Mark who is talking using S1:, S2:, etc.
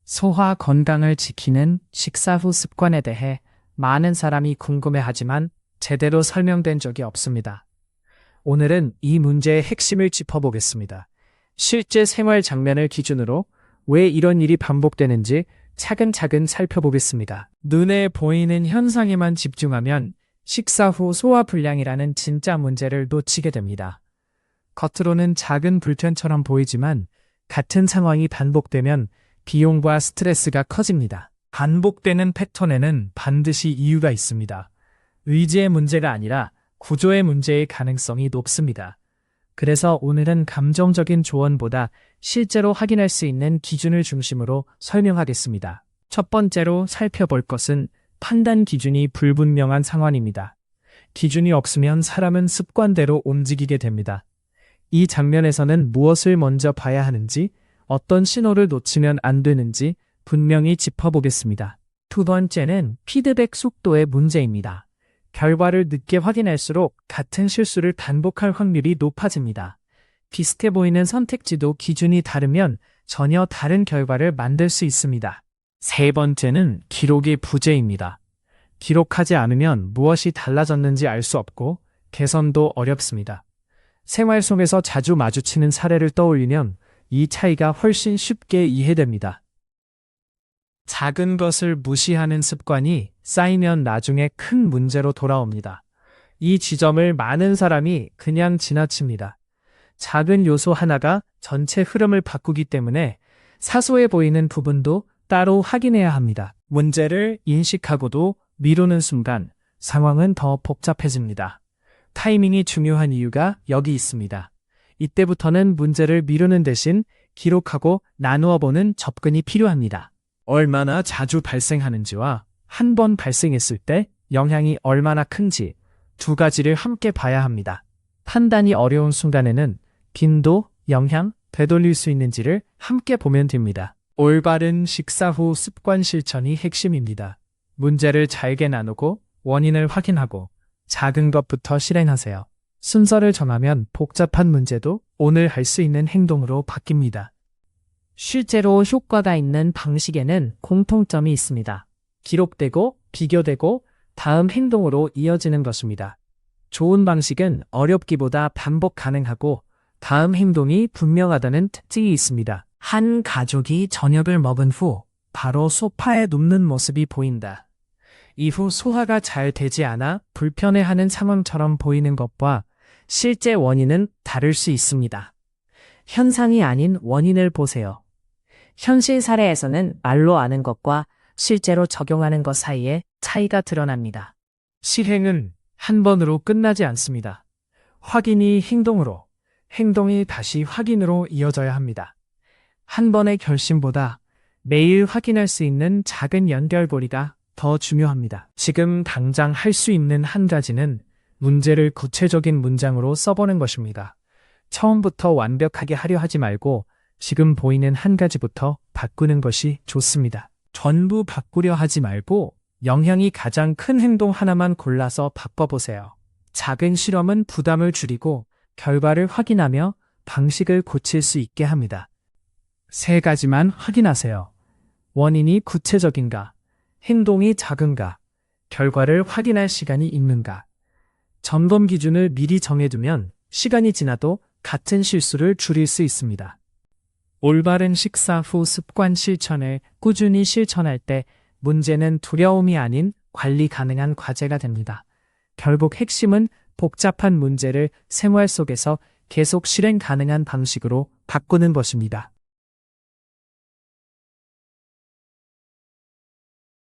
S1: 소화 건강을 지키는 식사 후 습관에 대해 많은 사람이 궁금해하지만 제대로 설명된 적이 없습니다. 오늘은 이 문제의 핵심을 짚어보겠습니다. 실제 생활 장면을 기준으로 왜 이런 일이 반복되는지 차근차근 살펴보겠습니다. 눈에 보이는 현상에만 집중하면 식사 후 소화불량이라는 진짜 문제를 놓치게 됩니다. 겉으로는 작은 불편처럼 보이지만 같은 상황이 반복되면 비용과 스트레스가 커집니다. 반복되는 패턴에는 반드시 이유가 있습니다. 의지의 문제가 아니라 구조의 문제일 가능성이 높습니다. 그래서 오늘은 감정적인 조언보다 실제로 확인할 수 있는 기준을 중심으로 설명하겠습니다. 첫 번째로 살펴볼 것은 판단 기준이 불분명한 상황입니다. 기준이 없으면 사람은 습관대로 움직이게 됩니다. 이 장면에서는 무엇을 먼저 봐야 하는지, 어떤 신호를 놓치면 안 되는지 분명히 짚어보겠습니다. 두 번째는 피드백 속도의 문제입니다. 결과를 늦게 확인할수록 같은 실수를 반복할 확률이 높아집니다. 비슷해 보이는 선택지도 기준이 다르면 전혀 다른 결과를 만들 수 있습니다. 세 번째는 기록의 부재입니다. 기록하지 않으면 무엇이 달라졌는지 알 수 없고 개선도 어렵습니다. 생활 속에서 자주 마주치는 사례를 떠올리면 이 차이가 훨씬 쉽게 이해됩니다. 작은 것을 무시하는 습관이 쌓이면 나중에 큰 문제로 돌아옵니다. 이 지점을 많은 사람이 그냥 지나칩니다. 작은 요소 하나가 전체 흐름을 바꾸기 때문에 사소해 보이는 부분도 따로 확인해야 합니다. 문제를 인식하고도 미루는 순간 상황은 더 복잡해집니다. 타이밍이 중요한 이유가 여기 있습니다. 이때부터는 문제를 미루는 대신 기록하고 나누어 보는 접근이 필요합니다. 얼마나 자주 발생하는지와 한 번 발생했을 때 영향이 얼마나 큰지 두 가지를 함께 봐야 합니다. 판단이 어려운 순간에는 빈도, 영향, 되돌릴 수 있는지를 함께 보면 됩니다. 올바른 식사 후 습관 실천이 핵심입니다. 문제를 잘게 나누고 원인을 확인하고 작은 것부터 실행하세요. 순서를 정하면 복잡한 문제도 오늘 할 수 있는 행동으로 바뀝니다. 실제로 효과가 있는 방식에는 공통점이 있습니다. 기록되고 비교되고 다음 행동으로 이어지는 것입니다. 좋은 방식은 어렵기보다 반복 가능하고 다음 행동이 분명하다는 특징이 있습니다. 한 가족이 저녁을 먹은 후 바로 소파에 눕는 모습이 보인다. 이후 소화가 잘 되지 않아 불편해하는 상황처럼 보이는 것과 실제 원인은 다를 수 있습니다. 현상이 아닌 원인을 보세요. 현실 사례에서는 말로 아는 것과 실제로 적용하는 것 사이에 차이가 드러납니다. 실행은 한 번으로 끝나지 않습니다. 확인이 행동으로, 행동이 다시 확인으로 이어져야 합니다. 한 번의 결심보다 매일 확인할 수 있는 작은 연결고리가 더 중요합니다. 지금 당장 할 수 있는 한 가지는 문제를 구체적인 문장으로 써보는 것입니다. 처음부터 완벽하게 하려 하지 말고 지금 보이는 한 가지부터 바꾸는 것이 좋습니다. 전부 바꾸려 하지 말고 영향이 가장 큰 행동 하나만 골라서 바꿔보세요. 작은 실험은 부담을 줄이고 결과를 확인하며 방식을 고칠 수 있게 합니다. 세 가지만 확인하세요. 원인이 구체적인가? 행동이 작은가? 결과를 확인할 시간이 있는가? 점검 기준을 미리 정해두면 시간이 지나도 같은 실수를 줄일 수 있습니다. 올바른 식사 후 습관 실천을 꾸준히 실천할 때 문제는 두려움이 아닌 관리 가능한 과제가 됩니다. 결국 핵심은 복잡한 문제를 생활 속에서 계속 실행 가능한 방식으로 바꾸는 것입니다.